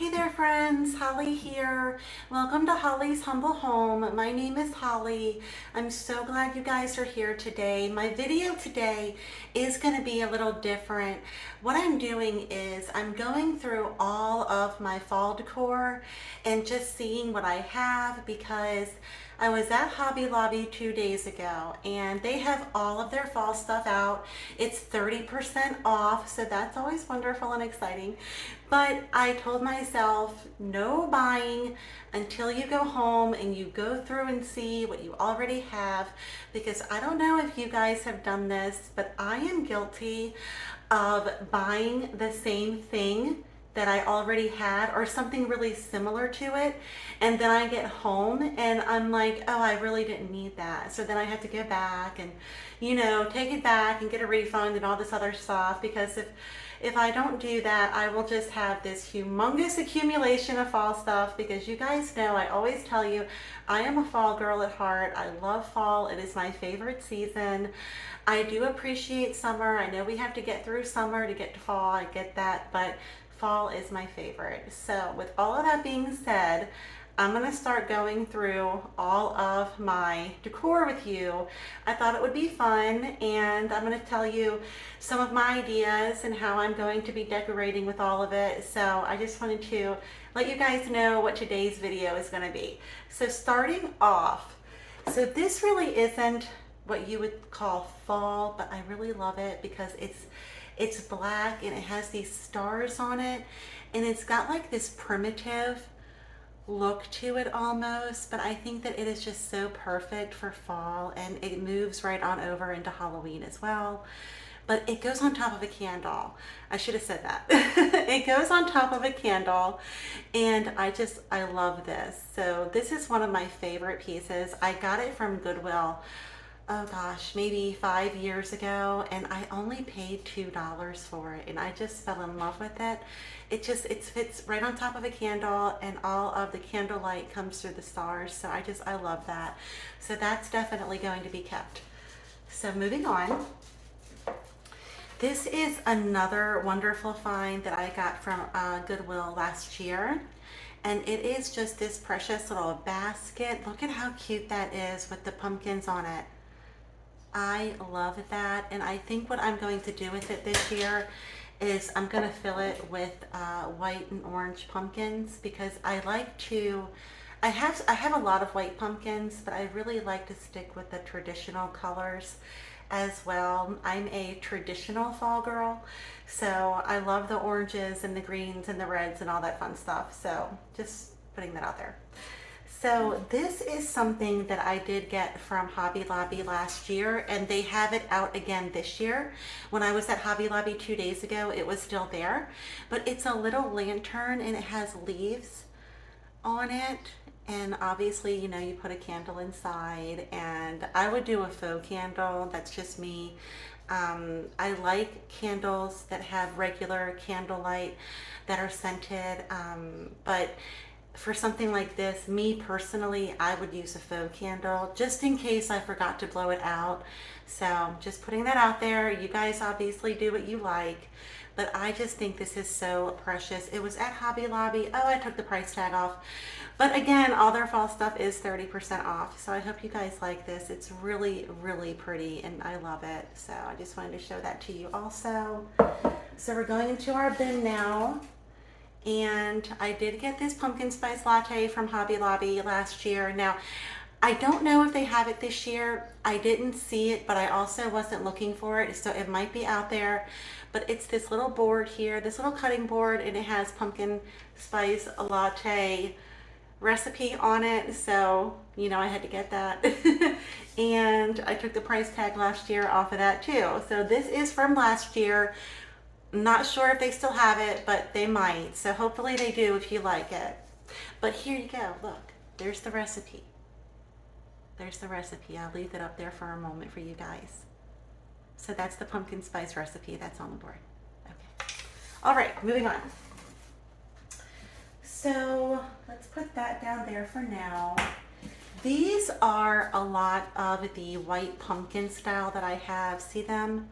Hey there friends, Holly here. Welcome to Holly's Humble Home. My name is Holly. I'm so glad you guys are here today. My video today is going to be a little different. What I'm doing is I'm going through all of my fall decor and just seeing what I have because I was at Hobby Lobby 2 days ago and they have all of their fall stuff out. It's 30% off, so that's always wonderful and exciting. But I told myself no buying until you go home and you go through and see what you already have, because I don't know if you guys have done this, but I am guilty of buying the same thing that I already had or something really similar to it, and then I get home and I'm like, oh, I really didn't need that. So then I have to go back and take it back and get a refund and all this other stuff, because if I don't do that, I will just have this humongous accumulation of fall stuff, because you guys know I always tell you I am a fall girl at heart. I love fall. It is my favorite season. I do appreciate summer. I know we have to get through summer to get to fall. I get that, but fall is my favorite. So with all of that being said, I'm going to start going through all of my decor with you. I thought it would be fun, and I'm going to tell you some of my ideas and how I'm going to be decorating with all of it. So I just wanted to let you guys know what today's video is going to be. So starting off, so this really isn't what you would call fall, but I really love it because it's black and it has these stars on it, and it's got like this primitive look to it almost, but I think that it is just so perfect for fall, and it moves right on over into Halloween as well. But it goes on top of a candle. I should have said that. It goes on top of a candle, and I love this. So this is one of my favorite pieces. I got it from Goodwill, oh gosh, maybe 5 years ago, and I only paid $2 for it, and I just fell in love with it. It fits right on top of a candle, and all of the candlelight comes through the stars. So I love that. So that's definitely going to be kept. So moving on. This is another wonderful find that I got from Goodwill last year. And it is just this precious little basket. Look at how cute that is with the pumpkins on it. I love that, and I think what I'm going to do with it this year is I'm going to fill it with white and orange pumpkins, because I like to, I have a lot of white pumpkins, but I really like to stick with the traditional colors as well. I'm a traditional fall girl, so I love the oranges and the greens and the reds and all that fun stuff. So just putting that out there. So this is something that I did get from Hobby Lobby last year, and they have it out again this year. When I was at Hobby Lobby 2 days ago, it was still there, but it's a little lantern and it has leaves on it. And obviously, you put a candle inside, and I would do a faux candle. That's just me. I like candles that have regular candlelight that are scented, but for something like this, me personally, I would use a faux candle just in case I forgot to blow it out. So just putting that out there. You guys obviously do what you like, but I just think this is so precious. It was at Hobby Lobby. Oh, I took the price tag off. But again, all their fall stuff is 30% off. So I hope you guys like this. It's really, really pretty, and I love it. So I just wanted to show that to you also. So we're going into our bin now. And I did get this pumpkin spice latte from Hobby Lobby last year. Now, I don't know if they have it this year. I didn't see it, but I also wasn't looking for it, so it might be out there. But it's this little board here, this little cutting board, and it has pumpkin spice latte recipe on it. So, I had to get that. And I took the price tag last year off of that too. So this is from last year. Not sure if they still have it, but they might. So hopefully they do if you like it. But here you go. Look, there's the recipe. There's the recipe. I'll leave it up there for a moment for you guys. So that's the pumpkin spice recipe that's on the board. Okay. All right, moving on. So let's put that down there for now. These are a lot of the white pumpkin style that I have. See them?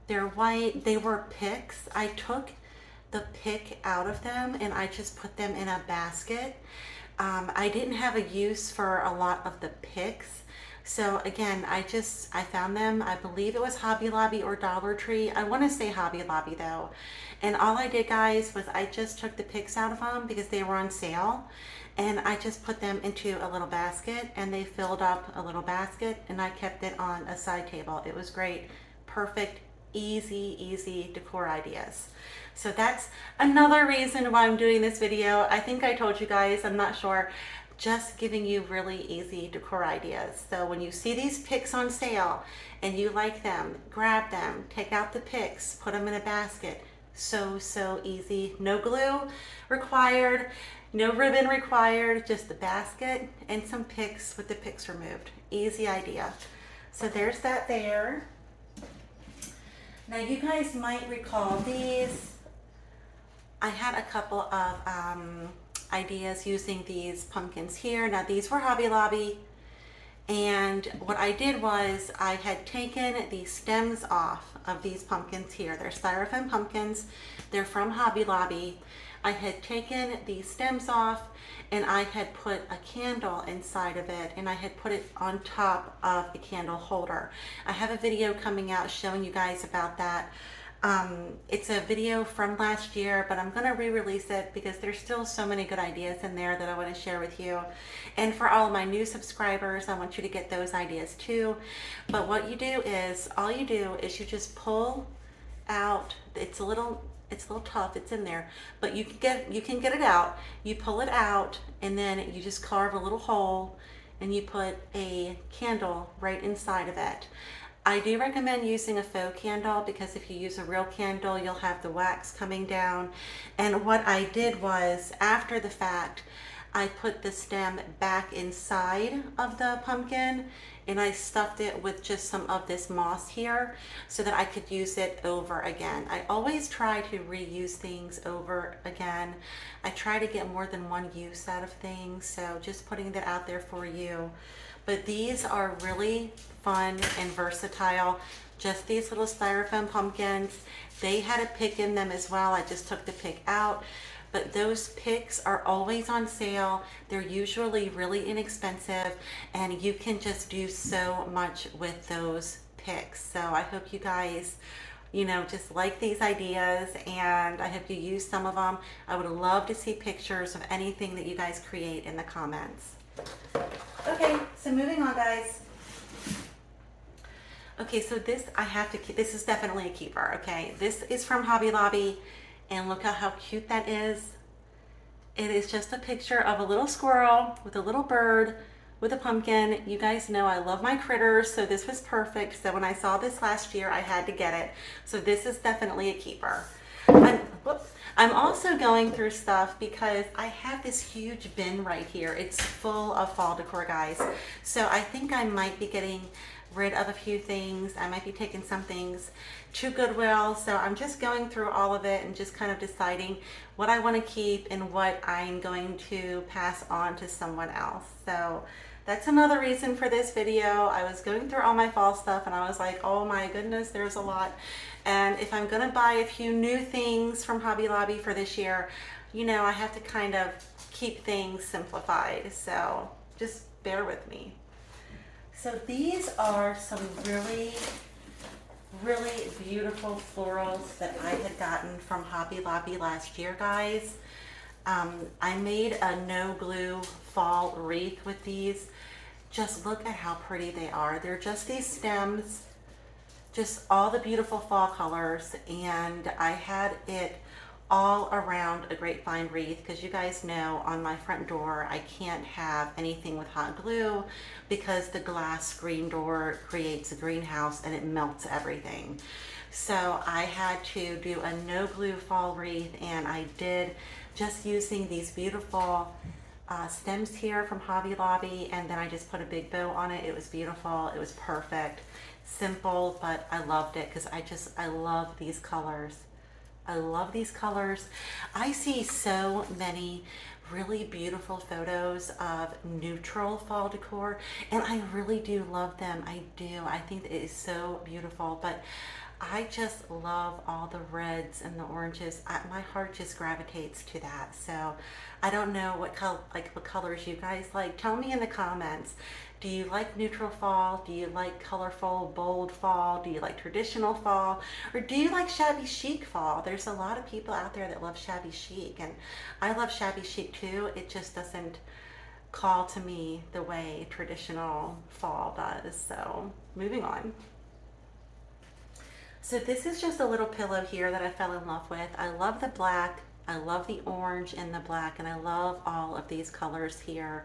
They're white. They were picks. I took the pick out of them and I just put them in a basket. I didn't have a use for a lot of the picks. So again, I found them, I believe it was Hobby Lobby or Dollar Tree. I want to say Hobby Lobby though. And all I did, guys, was I just took the picks out of them because they were on sale. And I just put them into a little basket and they filled up a little basket and I kept it on a side table. It was great. Perfect, easy decor ideas. So that's another reason why I'm doing this video. I think I told you guys, I'm not sure, just giving you really easy decor ideas. So when you see these picks on sale and you like them, grab them, take out the picks, put them in a basket. So easy. No glue required, no ribbon required, just the basket and some picks with the picks removed. Easy idea. So there's that there. Now you guys might recall these. I had a couple of ideas using these pumpkins here. Now these were Hobby Lobby, and what I did was I had taken the stems off of these pumpkins here. They're styrofoam pumpkins. They're from Hobby Lobby. I had taken the stems off and I had put a candle inside of it and I had put it on top of a candle holder. I have a video coming out showing you guys about that. It's a video from last year, but I'm going to re-release it because there's still so many good ideas in there that I want to share with you. And for all of my new subscribers, I want you to get those ideas too. But what you do is, all you do is you just pull out, it's a little tough, it's in there, but you can get it out. You pull it out and then you just carve a little hole and you put a candle right inside of it. I do recommend using a faux candle because if you use a real candle, you'll have the wax coming down. And what I did was, after the fact, I put the stem back inside of the pumpkin and I stuffed it with just some of this moss here so that I could use it over again. I always try to reuse things over again. I try to get more than one use out of things, so just putting that out there for you. But these are really fun and versatile. Just these little styrofoam pumpkins. They had a pick in them as well. I just took the pick out. But those picks are always on sale. They're usually really inexpensive and you can just do so much with those picks. So I hope you guys, just like these ideas and I hope you use some of them. I would love to see pictures of anything that you guys create in the comments. Okay, so moving on, guys. Okay, so this is definitely a keeper, okay? This is from Hobby Lobby. And look at how cute that is. It is just a picture of a little squirrel with a little bird with a pumpkin. You guys know I love my critters, so this was perfect. So when I saw this last year, I had to get it. So this is definitely a keeper. I'm also going through stuff because I have this huge bin right here. It's full of fall decor, guys. So I think I might be getting rid of a few things. I might be taking some things to Goodwill. So I'm just going through all of it and just kind of deciding what I want to keep and what I'm going to pass on to someone else. So that's another reason for this video. I was going through all my fall stuff and I was like, oh my goodness, there's a lot. And if I'm gonna buy a few new things from Hobby Lobby for this year, I have to kind of keep things simplified. So just bear with me. So these are some really beautiful florals that I had gotten from Hobby Lobby last year, guys. I made a no glue fall wreath with these. Just look at how pretty they are. They're just these stems, just all the beautiful fall colors, and I had it all around a grapevine wreath because you guys know on my front door I can't have anything with hot glue because the glass screen door creates a greenhouse and it melts everything. So I had to do a no glue fall wreath, and I did just using these beautiful stems here from Hobby Lobby, and then I just put a big bow on it. It was beautiful. It was perfect. Simple, but I loved it because I love these colors. I love these colors. I see so many really beautiful photos of neutral fall decor, and I really do love them. I do. I think it is so beautiful, but I just love all the reds and the oranges. My heart just gravitates to that. So I don't know what colors you guys like. Tell me in the comments. Do you like neutral fall? Do you like colorful, bold fall? Do you like traditional fall? Or do you like shabby chic fall? There's a lot of people out there that love shabby chic, and I love shabby chic too. It just doesn't call to me the way traditional fall does. So moving on. So this is just a little pillow here that I fell in love with. I love the black, I love the orange and the black, and I love all of these colors here.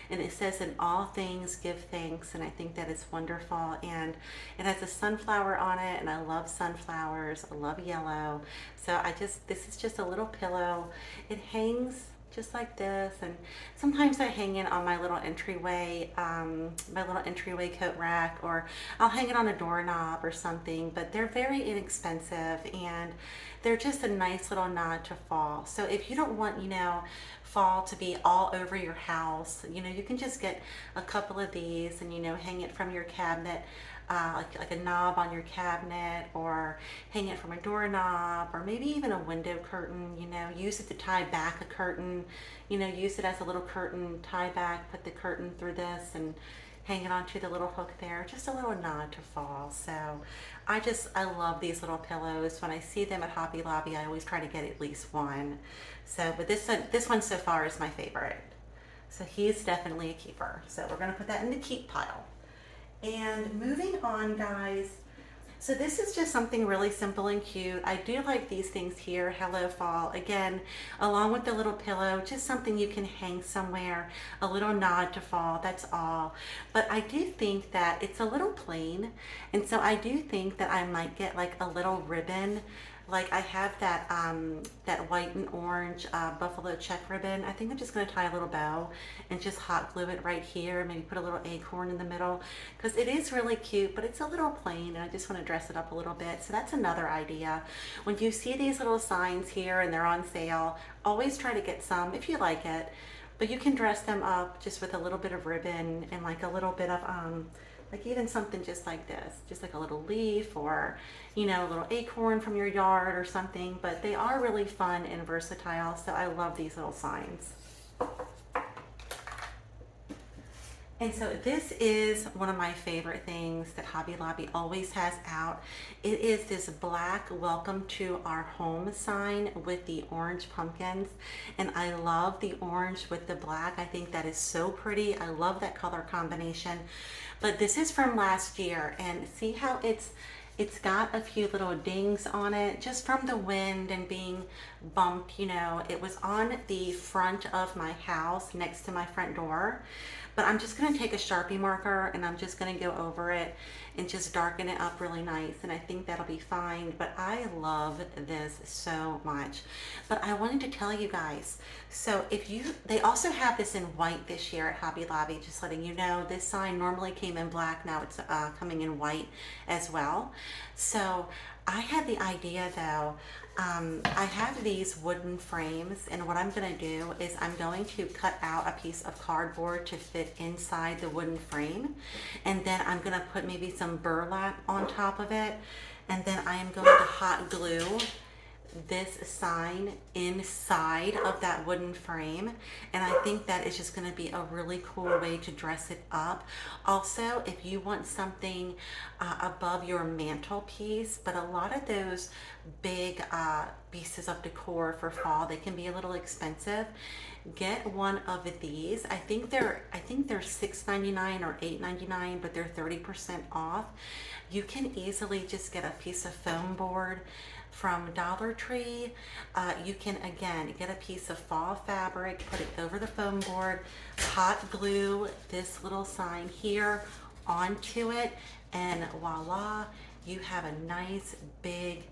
And it says, in all things give thanks, and I think that is wonderful. And it has a sunflower on it, and I love sunflowers, I love yellow. So this is just a little pillow. It hangs just like this, and sometimes I hang it on my little entryway coat rack, or I'll hang it on a doorknob or something. But they're very inexpensive, and they're just a nice little nod to fall. So if you don't want, fall to be all over your house, you can just get a couple of these and hang it from your cabinet, like a knob on your cabinet, or hang it from a doorknob, or maybe even a window curtain. Use it to tie back a curtain. Use it as a little curtain, tie back, put the curtain through this and hang it onto the little hook there. Just a little nod to fall. So I love these little pillows. When I see them at Hobby Lobby, I always try to get at least one. So, but this one so far is my favorite. So he's definitely a keeper. So we're gonna put that in the keep pile. And moving on, guys, so this is just something really simple and cute. I do like these things here, Hello Fall. Again, along with the little pillow, just something you can hang somewhere, a little nod to fall, that's all. But I do think that it's a little plain, and so I do think that I might get like a little ribbon. Like I have that white and orange buffalo check ribbon. I think I'm just going to tie a little bow and just hot glue it right here. Maybe put a little acorn in the middle, because it is really cute, but it's a little plain, and I just want to dress it up a little bit. So that's another idea. When you see these little signs here and they're on sale, always try to get some if you like it. But you can dress them up just with a little bit of ribbon and like a little bit of like even something just like this, just like a little leaf, or a little acorn from your yard or something. But they are really fun and versatile, so I love these little signs. And so this is one of my favorite things that Hobby Lobby always has out. It is this black welcome to our home sign with the orange pumpkins. And I love the orange with the black. I think that is so pretty. I love that color combination. But this is from last year, and see how it's got a few little dings on it just from the wind and being bumped. It was on the front of my house next to my front door. But I'm just going to take a Sharpie marker and I'm just going to go over it and just darken it up really nice, and I think that'll be fine. But I love this so much. But I wanted to tell you guys, so they also have this in white this year at Hobby Lobby, just letting you know. This sign normally came in black, now it's coming in white as well. So I had the idea though, I have these wooden frames, and what I'm going to do is I'm going to cut out a piece of cardboard to fit inside the wooden frame, and then I'm going to put maybe some burlap on top of it, and then I am going to hot glue this sign inside of that wooden frame, and I think that is just going to be a really cool way to dress it up. Also, if you want something above your mantelpiece, but a lot of those big pieces of decor for fall, they can be a little expensive. Get one of these. I think they're $6.99 or $8.99, but they're 30% off. You can easily just get a piece of foam board from Dollar Tree. You can again get a piece of fall fabric, put it over the foam board, hot glue this little sign here onto it, and voila, you have a nice big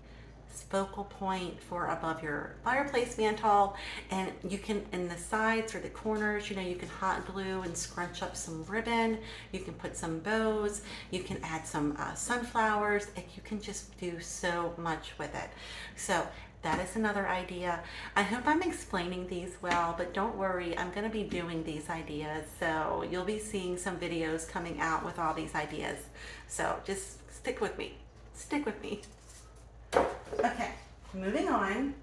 focal point for above your fireplace mantle. And you can, in the sides or the corners, you can hot glue and scrunch up some ribbon. You can put some bows. You can add some sunflowers. You can just do so much with it. So that is another idea. I hope I'm explaining these well, but don't worry, I'm going to be doing these ideas. So you'll be seeing some videos coming out with all these ideas. So just stick with me. Stick with me. Okay, moving on.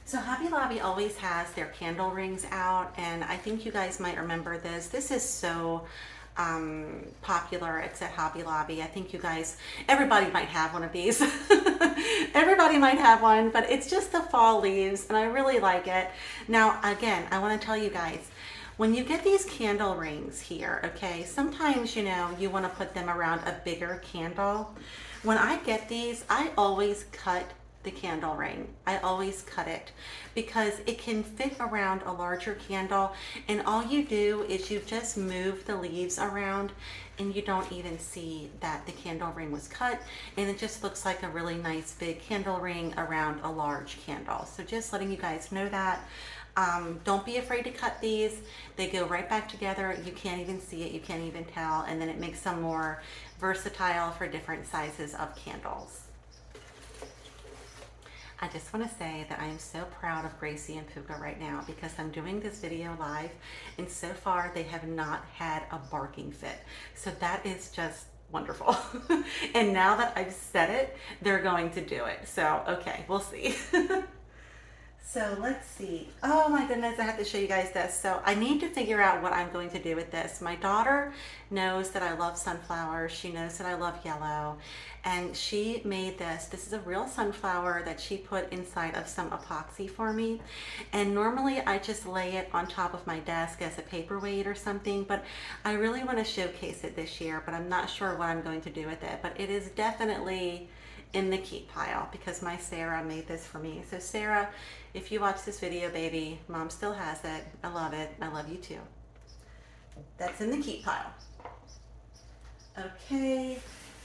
So Hobby Lobby always has their candle rings out, and I think you guys might remember this. This is so popular. It's at Hobby Lobby. I think you guys, everybody might have one of these. Everybody might have one, but it's just the fall leaves, and I really like it. Now, again, I want to tell you guys, when you get these candle rings here, okay, sometimes, you know, you want to put them around a bigger candle. When I get these, I always cut the candle ring. I always cut it because it can fit around a larger candle, and all you do is you just move the leaves around and you don't even see that the candle ring was cut, and it just looks like a really nice big candle ring around a large candle. So just letting you guys know that. Don't be afraid to cut these. They go right back together. You can't even see it. You can't even tell. And then it makes them more versatile for different sizes of candles. I just want to say that I am so proud of Gracie and Puka right now because I'm doing this video live, and so far they have not had a barking fit. So that is just wonderful. And now that I've said it, they're going to do it. So, okay, we'll see. So let's see. Oh my goodness, I have to show you guys this. So I need to figure out what I'm going to do with this. My daughter knows that I love sunflowers. She knows that I love yellow. And she made this. This is a real sunflower that she put inside of some epoxy for me. And normally I just lay it on top of my desk as a paperweight or something, but I really want to showcase it this year, but I'm not sure what I'm going to do with it. But it is definitely in the keep pile because my Sarah made this for me. So Sarah, if you watch this video, baby, Mom still has it. I love it. I love you too. That's in the keep pile. Okay.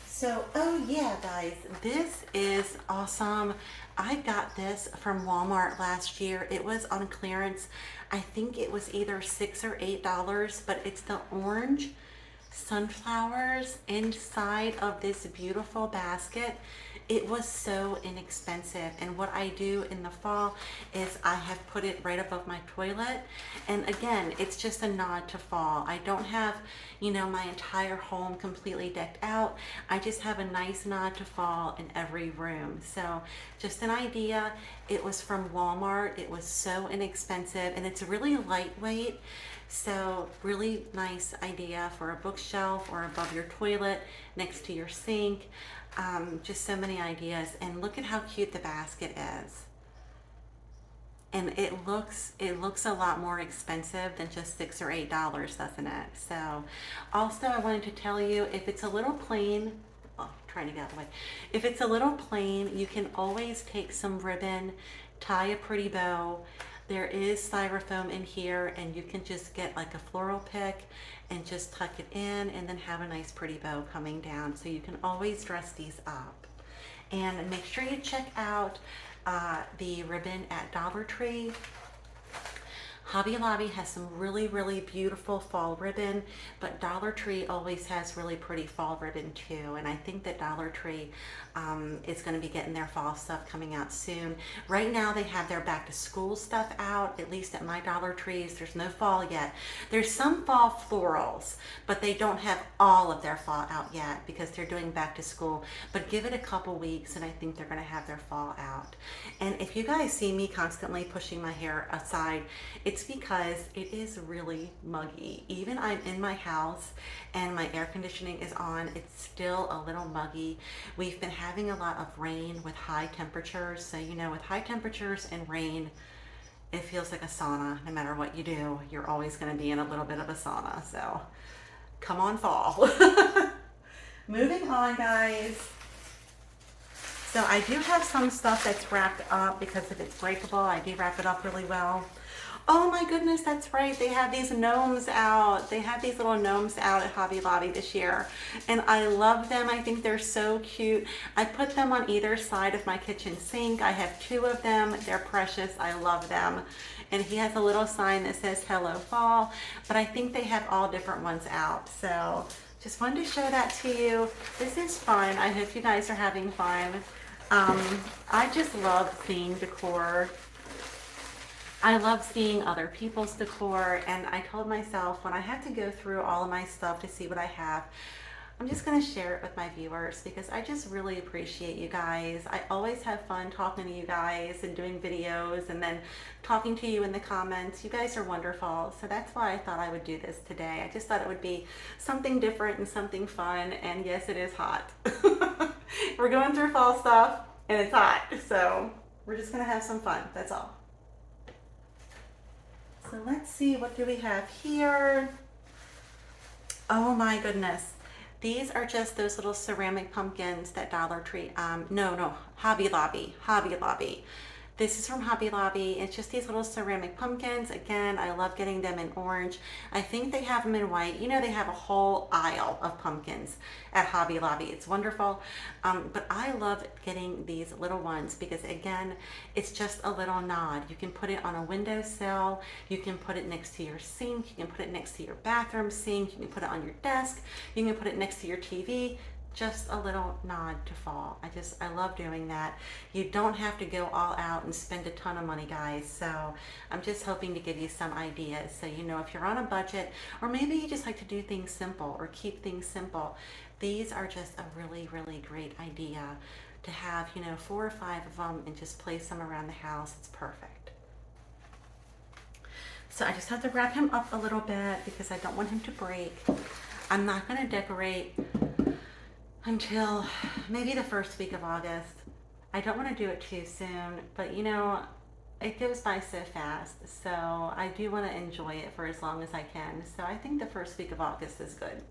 So, oh yeah, guys, this is awesome. I got this from Walmart last year. It was on clearance. I think it was either $6 or $8, but it's the orange sunflowers inside of this beautiful basket. It was so inexpensive, and what I do in the fall is I have put it right above my toilet, and again, it's just a nod to fall. I don't have, you know, my entire home completely decked out. I just have a nice nod to fall in every room. So just an idea. It was from Walmart. It was so inexpensive, and it's really lightweight. So really nice idea for a bookshelf or above your toilet, next to your sink. Just so many ideas. And look at how cute the basket is. And it looks a lot more expensive than just $6 or $8, doesn't it? So also I wanted to tell you, if it's a little plain, trying to get out of the way. If it's a little plain, you can always take some ribbon, tie a pretty bow. There is styrofoam in here, and you can just get like a floral pick and just tuck it in and then have a nice pretty bow coming down. So you can always dress these up. And make sure you check out the ribbon at Dollar Tree. Hobby Lobby has some really, really beautiful fall ribbon, but Dollar Tree always has really pretty fall ribbon too. And I think that Dollar Tree is going to be getting their fall stuff coming out soon. Right now they have their back to school stuff out, at least at my Dollar Trees. There's no fall yet. There's some fall florals, but they don't have all of their fall out yet because they're doing back to school. But give it a couple weeks and I think they're going to have their fall out. And if you guys see me constantly pushing my hair aside, it's because it is really muggy. Even I'm in my house and my air conditioning is on, it's still a little muggy. We've been having a lot of rain with high temperatures. So, you know, with high temperatures and rain, it feels like a sauna. No matter what you do, you're always going to be in a little bit of a sauna. So come on, fall. Moving on, guys. So I do have some stuff that's wrapped up because if it's breakable, I do wrap it up really well. Oh my goodness, that's right. They have these gnomes out. They have these little gnomes out at Hobby Lobby this year. And I love them. I think they're so cute. I put them on either side of my kitchen sink. I have 2 of them. They're precious. I love them. And he has a little sign that says Hello Fall. But I think they have all different ones out. So just wanted to show that to you. This is fun. I hope you guys are having fun. I just love seeing decor. I love seeing other people's decor, and I told myself when I have to go through all of my stuff to see what I have, I'm just going to share it with my viewers because I just really appreciate you guys. I always have fun talking to you guys and doing videos and then talking to you in the comments. You guys are wonderful. So that's why I thought I would do this today. I just thought it would be something different and something fun. And yes, it is hot. We're going through fall stuff and it's hot. So we're just going to have some fun. That's all. So let's see, what do we have here? Oh my goodness. These are just those little ceramic pumpkins that Dollar Tree, no, Hobby Lobby. This is from Hobby Lobby. It's just these little ceramic pumpkins. Again, I love getting them in orange. I think they have them in white. You know, they have a whole aisle of pumpkins at Hobby Lobby. It's wonderful. But I love getting these little ones because, again, it's just a little nod. You can put it on a windowsill. You can put it next to your sink. You can put it next to your bathroom sink. You can put it on your desk. You can put it next to your TV. Just a little nod to fall. I love doing that. You don't have to go all out and spend a ton of money, guys. So I'm just hoping to give you some ideas. So, you know, if you're on a budget, or maybe you just like to do things simple or keep things simple, these are just a really, really great idea to have, you know, 4 or 5 of them and just place them around the house. It's perfect. So I just have to wrap him up a little bit because I don't want him to break. I'm not going to decorate until maybe the first week of August. I don't want to do it too soon, but you know, it goes by so fast. So I do want to enjoy it for as long as I can. So I think the first week of August is good.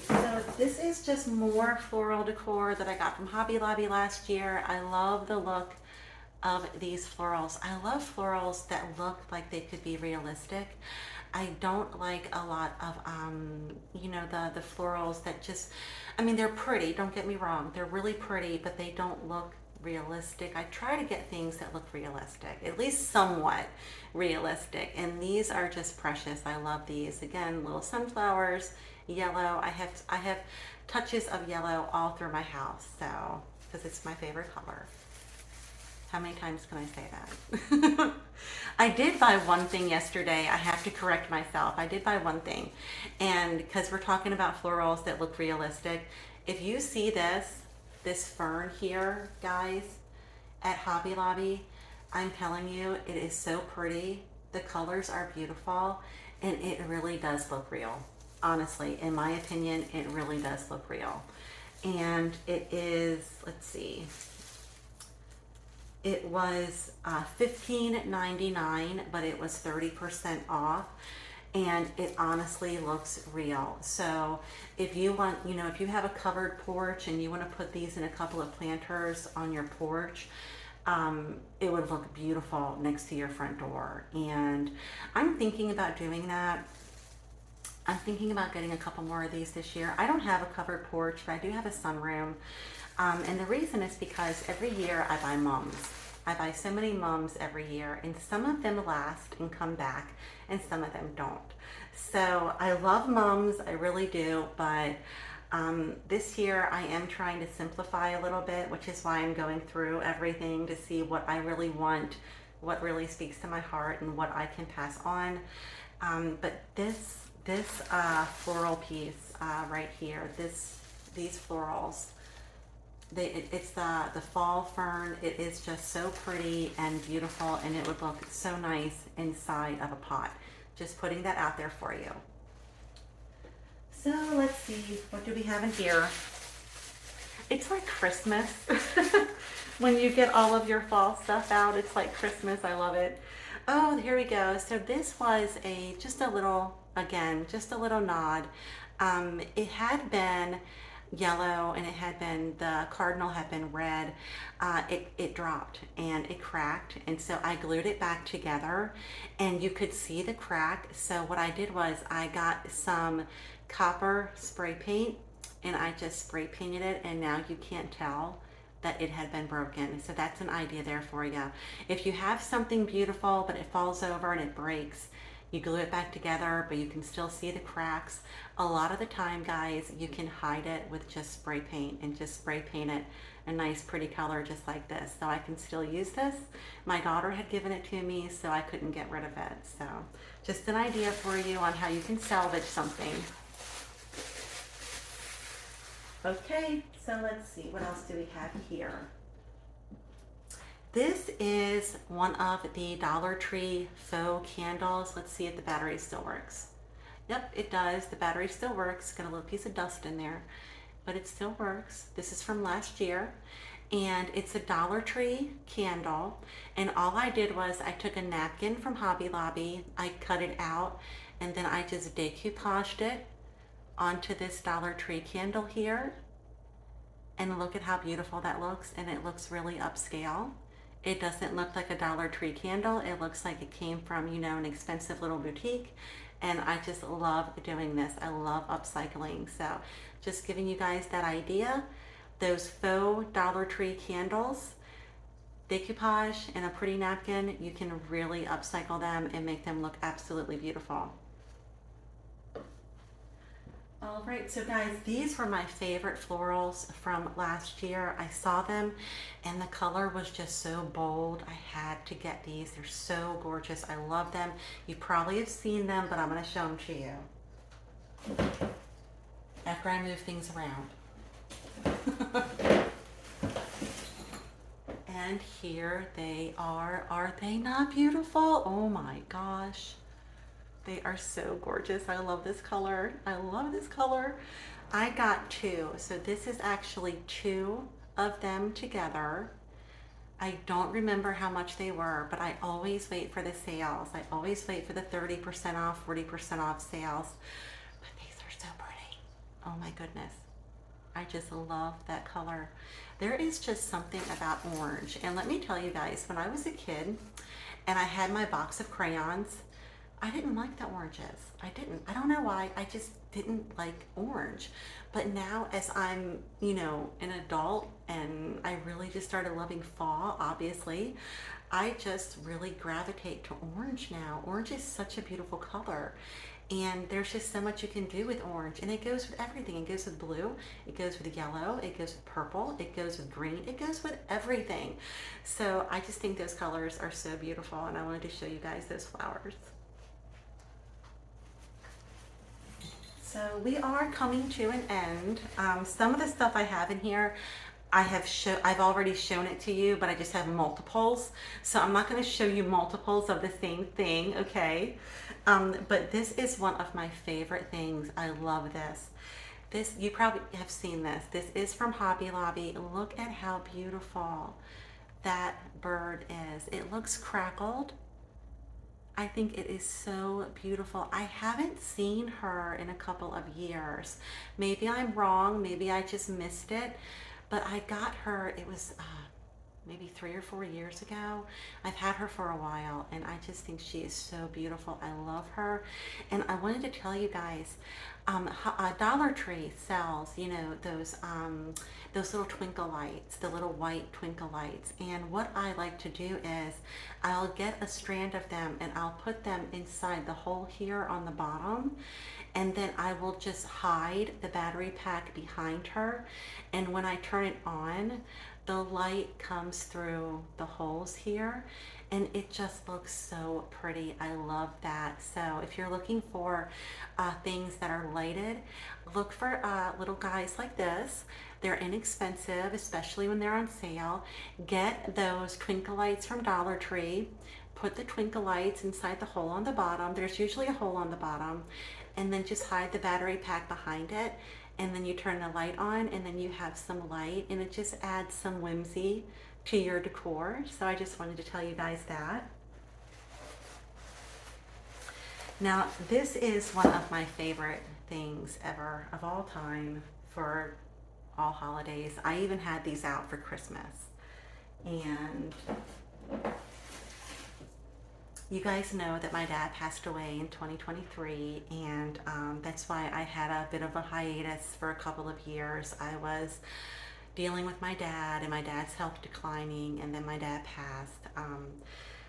So this is just more floral decor that I got from Hobby Lobby last year. I love the look of these florals. I love florals that look like they could be realistic. I don't like a lot of, you know, the florals that just, I mean, they're pretty, don't get me wrong. They're really pretty, but they don't look realistic. I try to get things that look realistic, at least somewhat realistic. And these are just precious. I love these. Again, little sunflowers, yellow. I have touches of yellow all through my house, so, because it's my favorite color. How many times can I say that? I did buy one thing yesterday. I have to correct myself. I did buy one thing. And because we're talking about florals that look realistic, if you see this fern here, guys, at Hobby Lobby, I'm telling you, it is so pretty. The colors are beautiful, and it really does look real. Honestly, in my opinion, it really does look real. And it is, let's see, it was $15.99, but it was 30% off, and it honestly looks real. So if you want, you know, if you have a covered porch and you want to put these in a couple of planters on your porch, it would look beautiful next to your front door. And I'm thinking about doing that. I'm thinking about getting a couple more of these this year. I don't have a covered porch, but I do have a sunroom. And the reason is because every year I buy mums. I buy so many mums every year, and some of them last and come back, and some of them don't. So I love mums, I really do, but this year I am trying to simplify a little bit, which is why I'm going through everything to see what I really want, what really speaks to my heart, and what I can pass on. But this floral piece right here, these florals, it's the fall fern. It is just so pretty and beautiful, and it would look so nice inside of a pot. Just putting that out there for you. So let's see, what do we have in here? It's like Christmas. When you get all of your fall stuff out, it's like Christmas. I love it. Oh, here we go. So this was just a little nod. It had been yellow, and the cardinal had been red. It dropped and it cracked, and so I glued it back together, and you could see the crack. So what I did was I got some copper spray paint, and I just spray painted it, and now you can't tell that it had been broken. So that's an idea there for you. If you have something beautiful but it falls over and it breaks, you glue it back together, but you can still see the cracks. A lot of the time, guys, you can hide it with just spray paint and just spray paint it a nice pretty color just like this. So I can still use this. My daughter had given it to me, so I couldn't get rid of it. So just an idea for you on how you can salvage something. Okay, so let's see, what else do we have here? This is one of the Dollar Tree faux candles. Let's see if the battery still works. Yep, it does. The battery still works. Got a little piece of dust in there, but it still works. This is from last year, and it's a Dollar Tree candle. And all I did was I took a napkin from Hobby Lobby, I cut it out, and then I just decoupaged it onto this Dollar Tree candle here. And look at how beautiful that looks, and it looks really upscale. It doesn't look like a Dollar Tree candle. It looks like it came from, you know, an expensive little boutique. And I just love doing this. I love upcycling. So just giving you guys that idea. Those faux Dollar Tree candles, decoupage and a pretty napkin, you can really upcycle them and make them look absolutely beautiful. All right, so guys, these were my favorite florals from last year. I saw them and the color was just so bold. I had to get these. They're so gorgeous. I love them. You probably have seen them, but I'm going to show them to you after I move things around. And here they are. Are they not beautiful? Oh my gosh. They are so gorgeous. I love this color. I love this color. I got two. So this is actually two of them together. I don't remember how much they were, but I always wait for the sales. I always wait for the 30% off, 40% off sales. But these are so pretty. Oh my goodness. I just love that color. There is just something about orange. And let me tell you guys, when I was a kid and I had my box of crayons, I didn't like the oranges. I didn't. I don't know why. I just didn't like orange. But now as I'm, you know, an adult and I really just started loving fall, obviously, I just really gravitate to orange now. Orange is such a beautiful color. And there's just so much you can do with orange. And it goes with everything. It goes with blue. It goes with yellow. It goes with purple. It goes with green. It goes with everything. So I just think those colors are so beautiful. And I wanted to show you guys those flowers. So we are coming to an end. Some of the stuff I have in here, I've already shown it to you, but I just have multiples. So I'm not going to show you multiples of the same thing, okay? But this is one of my favorite things. I love this. This, you probably have seen this. This is from Hobby Lobby. Look at how beautiful that bird is. It looks crackled. I think it is so beautiful. I haven't seen her in a couple of years. Maybe I'm wrong. Maybe I just missed it. But I got her, it was maybe 3 or 4 years ago. I've had her for a while and I just think she is so beautiful. I love her. And I wanted to tell you guys, Dollar Tree sells, you know, those little twinkle lights, the little white twinkle lights. And what I like to do is I'll get a strand of them and I'll put them inside the hole here on the bottom. And then I will just hide the battery pack behind her. And when I turn it on, the light comes through the holes here and it just looks so pretty. I love that. So if you're looking for things that are lighted, look for little guys like this. They're inexpensive, especially when they're on sale. Get those twinkle lights from Dollar Tree. Put the twinkle lights inside the hole on the bottom. There's usually a hole on the bottom. And then just hide the battery pack behind it. And then you turn the light on and then you have some light and it just adds some whimsy to your decor. So I just wanted to tell you guys that. Now this is one of my favorite things ever of all time for all holidays. I even had these out for Christmas. And you guys know that my dad passed away in 2023 and that's why I had a bit of a hiatus for a couple of years. I was dealing with my dad and my dad's health declining and then my dad passed.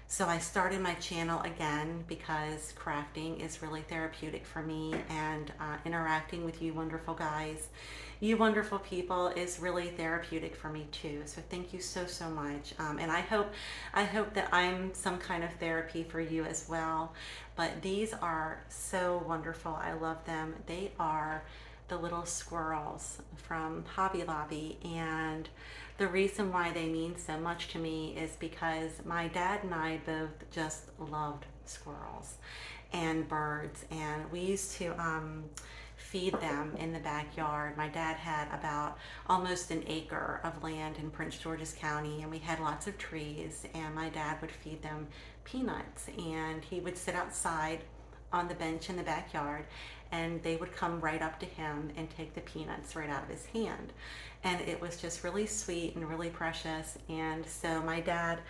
So I started my channel again because crafting is really therapeutic for me and interacting with you wonderful guys, you wonderful people is really therapeutic for me too. So thank you so, so much. And I hope that I'm some kind of therapy for you as well. But these are so wonderful. I love them. They are the little squirrels from Hobby Lobby, and the reason why they mean so much to me is because my dad and I both just loved squirrels and birds, and we used to feed them in the backyard. My dad had about almost an acre of land in Prince George's County, and we had lots of trees, and my dad would feed them peanuts, and he would sit outside on the bench in the backyard, and they would come right up to him and take the peanuts right out of his hand. And it was just really sweet and really precious. And so my dad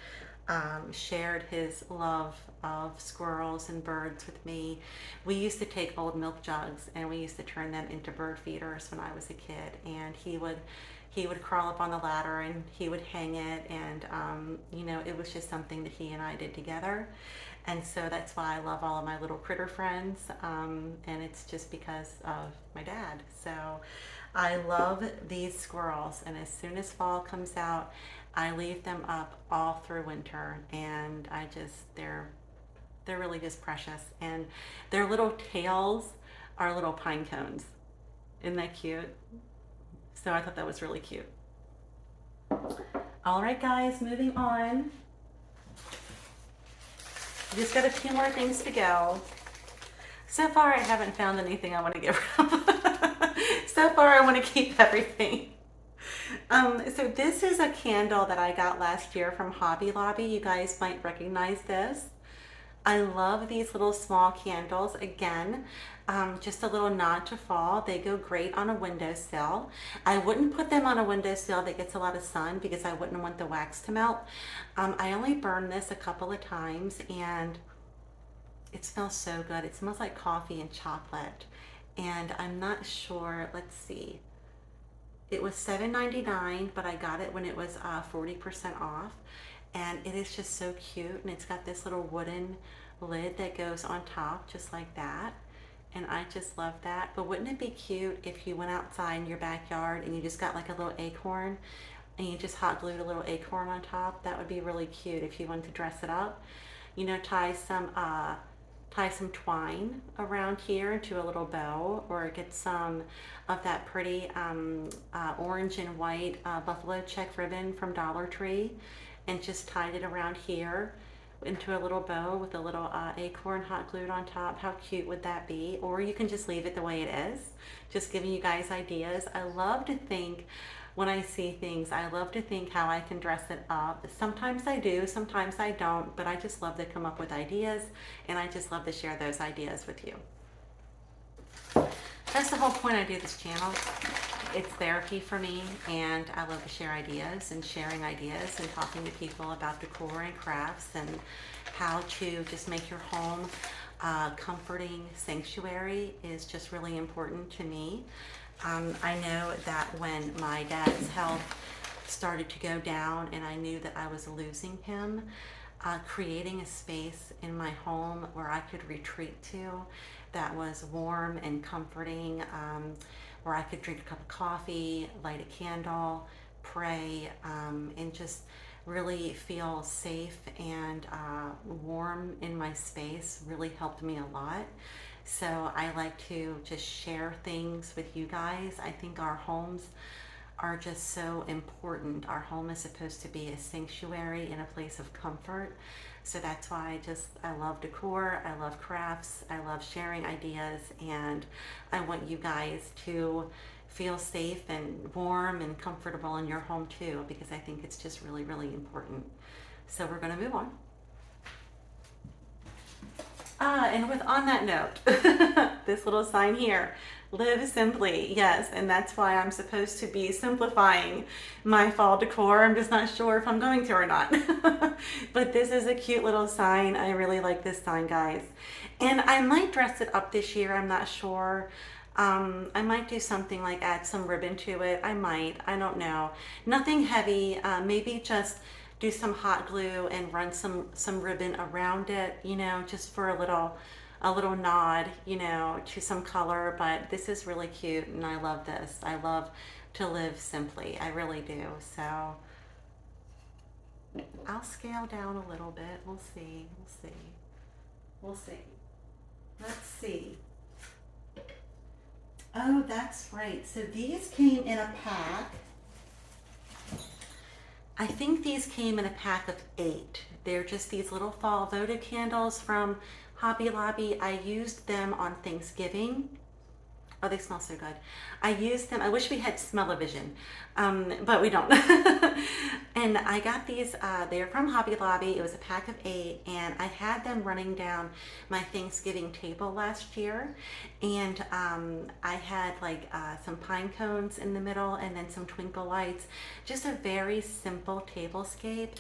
shared his love of squirrels and birds with me. We used to take old milk jugs and we used to turn them into bird feeders when I was a kid, and he would crawl up on the ladder and he would hang it, and you know, it was just something that he and I did together. And so that's why I love all of my little critter friends, and it's just because of my dad. So I love these squirrels, and as soon as fall comes out, I leave them up all through winter, and they're really just precious, and their little tails are little pine cones. Isn't that cute? So I thought that was really cute. All right, guys, moving on. Just got a few more things to go. So far, I haven't found anything I want to get rid of. So far, I want to keep everything. So this is a candle that I got last year from Hobby Lobby. You guys might recognize this. I love these little small candles. Again, just a little nod to fall. They go great on a windowsill. I wouldn't put them on a windowsill that gets a lot of sun because I wouldn't want the wax to melt. I only burned this a couple of times, and it smells so good. It smells like coffee and chocolate. And I'm not sure, let's see. It was $7.99, but I got it when it was 40% off. And it is just so cute, and it's got this little wooden lid that goes on top just like that, and I just love that. But wouldn't it be cute if you went outside in your backyard and you just got like a little acorn and you just hot glued a little acorn on top? That would be really cute if you wanted to dress it up. You know, tie some twine around here into a little bow, or get some of that pretty orange and white buffalo check ribbon from Dollar Tree, and just tied it around here into a little bow with a little acorn hot glued on top. How cute would that be? Or you can just leave it the way it is. Just giving you guys ideas. I love to think, when I see things, I love to think how I can dress it up. Sometimes I do, sometimes I don't, but I just love to come up with ideas, and I just love to share those ideas with you. That's the whole point I do this channel. It's therapy for me, and I love to share ideas, and sharing ideas and talking to people about decor and crafts and how to just make your home a comforting sanctuary is just really important to me. I know that when my dad's health started to go down and I knew that I was losing him, creating a space in my home where I could retreat to that was warm and comforting, where I could drink a cup of coffee, light a candle, pray, and just really feel safe and warm in my space really helped me a lot. So I like to just share things with you guys. I think our homes are just so important. Our home is supposed to be a sanctuary and a place of comfort. So that's why I love decor, I love crafts, I love sharing ideas, and I want you guys to feel safe and warm and comfortable in your home too, because I think it's just really, really important. So we're going to move on. And on that note, this little sign here, live simply. Yes, and that's why I'm supposed to be simplifying my fall decor. I'm just not sure if I'm going to or not. But this is a cute little sign. I really like this sign, guys. And I might dress it up this year. I'm not sure. I might do something like add some ribbon to it. I don't know. Nothing heavy. Maybe just do some hot glue and run some ribbon around it, you know, just for a little nod, you know, to some color. But this is really cute, and I love this. I love to live simply. I really do. So I'll scale down a little bit. We'll see. Let's see. Oh, that's right. So these came in a pack. I think these came in a pack of 8. They're just these little fall votive candles from Hobby Lobby. I used them on Thanksgiving. Oh, they smell so good. I used them. I wish we had smell-o-vision, but we don't. And I got these. They're from Hobby Lobby. It was a pack of 8, and I had them running down my Thanksgiving table last year. And I had like some pine cones in the middle, and then some twinkle lights. Just a very simple tablescape.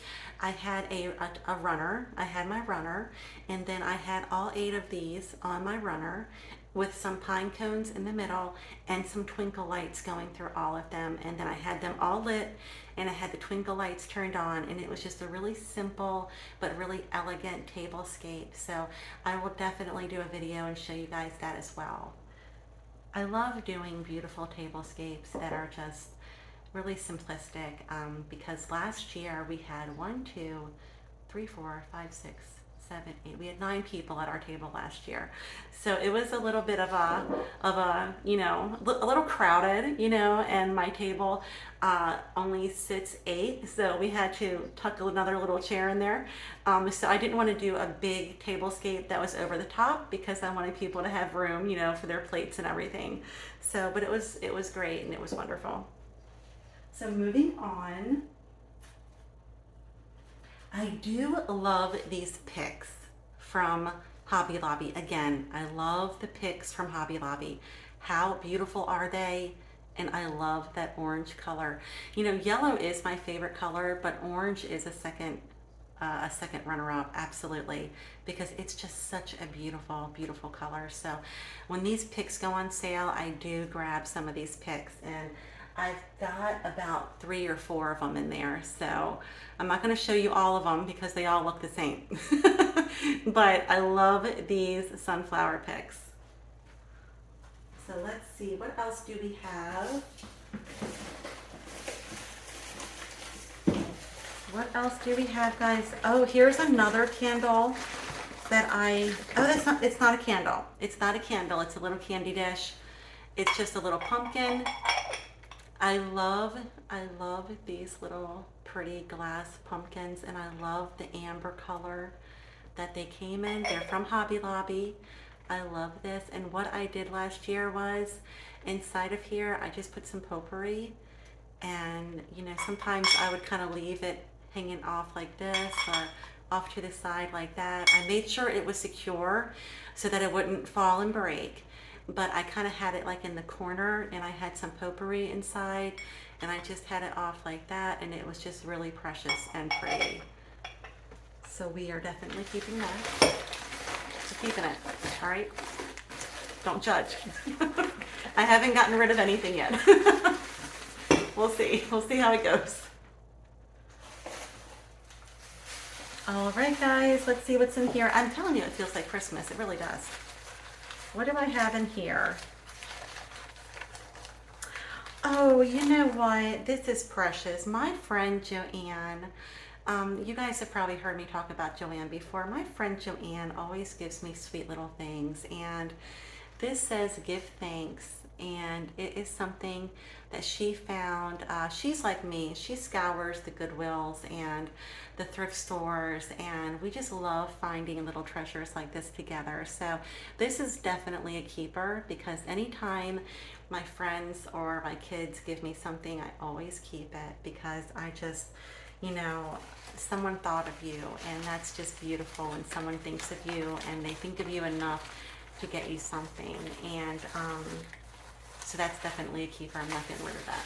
I had a runner. I had my runner, and then I had all 8 of these on my runner, with some pine cones in the middle and some twinkle lights going through all of them. And then I had them all lit, and I had the twinkle lights turned on, and it was just a really simple but really elegant tablescape. So I will definitely do a video and show you guys that as well. I love doing beautiful tablescapes that are just really simplistic, because last year we had 1, 2, 3, 4, 5, 6, 7, 8. We had 9 people at our table last year, so it was a little bit of a you know, a little crowded, you know. And my table only sits 8, so we had to tuck another little chair in there. So I didn't want to do a big tablescape that was over the top, because I wanted people to have room, you know, for their plates and everything. So, but it was great, and it was wonderful. So moving on. I do love these picks from Hobby Lobby. Again, I love the picks from Hobby Lobby. How beautiful are they? And I love that orange color. You know, yellow is my favorite color, but orange is a second runner-up, absolutely, because it's just such a beautiful, beautiful color. So when these picks go on sale, I do grab some of these picks, and I've got about 3 or 4 of them in there. So I'm not going to show you all of them because they all look the same. But I love these sunflower picks. So let's see, what else do we have? What else do we have, guys? Oh, here's another candle that it's not a candle. It's not a candle. It's a little candy dish. It's just a little pumpkin. I love these little pretty glass pumpkins, and I love the amber color that they came in. They're from Hobby Lobby. I love this. And what I did last year was, inside of here, I just put some potpourri, and you know, sometimes I would kind of leave it hanging off like this, or off to the side like that. I made sure it was secure so that it wouldn't fall and break. But I kind of had it like in the corner, and I had some potpourri inside, and I just had it off like that, and it was just really precious and pretty. So we are definitely keeping that. We're keeping it, all right? Don't judge. I haven't gotten rid of anything yet. We'll see how it goes. All right, guys, let's see what's in here. I'm telling you, it feels like Christmas. It really does. What do I have in here? Oh, you know what? This is precious. My friend Joanne, you guys have probably heard me talk about Joanne before. My friend Joanne always gives me sweet little things, and this says give thanks, and it is something that she found. She's like me. She scours the Goodwills and the thrift stores, and we just love finding little treasures like this together. So this is definitely a keeper, because anytime my friends or my kids give me something, I always keep it, because I just, you know, someone thought of you, and that's just beautiful when someone thinks of you and they think of you enough to get you something. And so that's definitely a keeper. I'm not getting rid of that.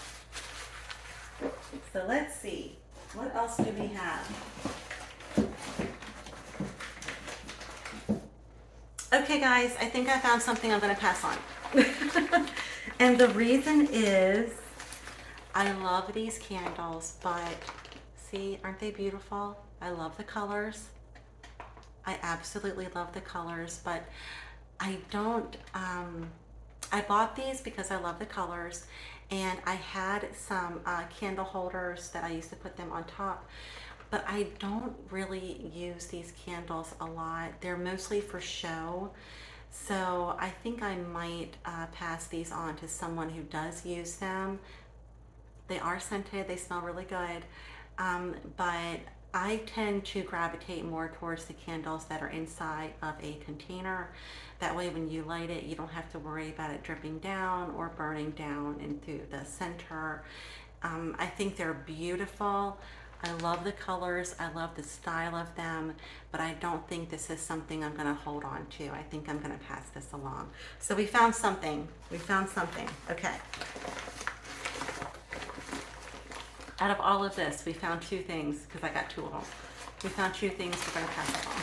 So let's see, what else do we have? Okay, guys, I think I found something I'm going to pass on. And the reason is, I love these candles, but see, aren't they beautiful? I love the colors. I absolutely love the colors, but I don't, I bought these because I love the colors, and I had some candle holders that I used to put them on top, but I don't really use these candles a lot. They're mostly for show. So I think I might pass these on to someone who does use them. They are scented, they smell really good, but I tend to gravitate more towards the candles that are inside of a container. That way when you light it, you don't have to worry about it dripping down or burning down into the center. I think they're beautiful. I love the colors, I love the style of them, but I don't think this is something I'm gonna hold on to. I think I'm gonna pass this along. So we found something, okay. Out of all of this, we found two things, because I got two of them. We found two things we're gonna pass along.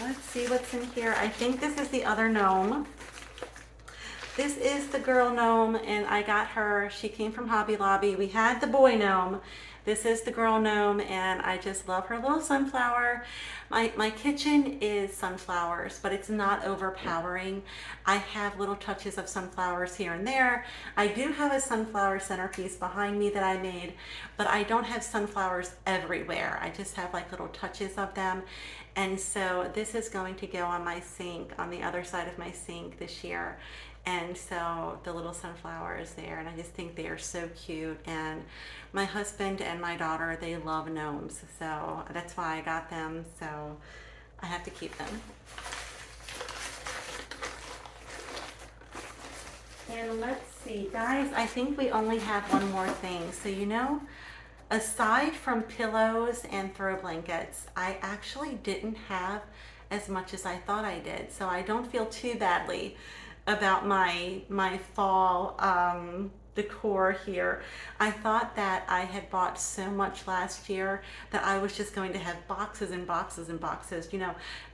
Let's see what's in here. I think this is the other gnome. This is the girl gnome, and I got her. She came from Hobby Lobby. We had the boy gnome. This is the girl gnome, and I just love her little sunflower. My kitchen is sunflowers, but it's not overpowering. I have little touches of sunflowers here and there. I do have a sunflower centerpiece behind me that I made, but I don't have sunflowers everywhere. I just have like little touches of them. And so this is going to go on my sink, on the other side of my sink this year. And so the little sunflowers there, and I just think they are so cute. And my husband and my daughter, they love gnomes, so that's why I got them. So I have to keep them. And let's see, guys, I think we only have one more thing. So aside from pillows and throw blankets, I actually didn't have as much as I thought I did. So I don't feel too badly about my fall decor here. I thought that I had bought so much last year that I was just going to have boxes and boxes and boxes,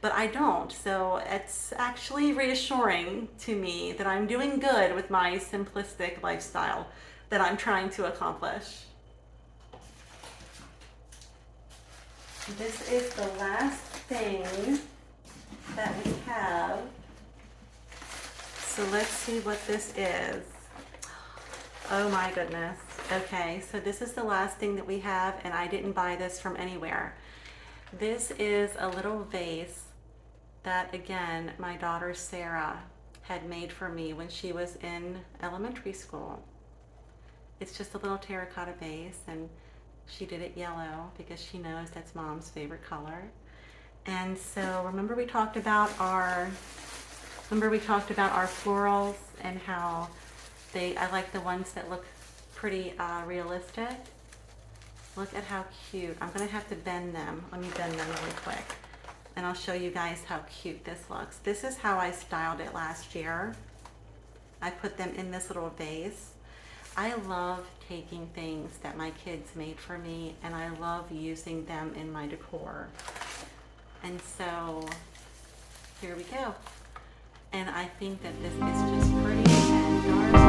but I don't. So it's actually reassuring to me that I'm doing good with my simplistic lifestyle that I'm trying to accomplish. This is the last thing that we have. So let's see what this is. Oh my goodness. Okay, so this is the last thing that we have, and I didn't buy this from anywhere. This is a little vase that, again, my daughter Sarah had made for me when she was in elementary school. It's just a little terracotta vase, and she did it yellow because she knows that's Mom's favorite color. And so remember we talked about our florals and how I like the ones that look pretty realistic. Look at how cute. I'm gonna have to bend them. Let me bend them really quick, and I'll show you guys how cute this looks. This is how I styled it last year. I put them in this little vase. I love taking things that my kids made for me, and I love using them in my decor. And so here we go. And I think that this is just pretty and dark.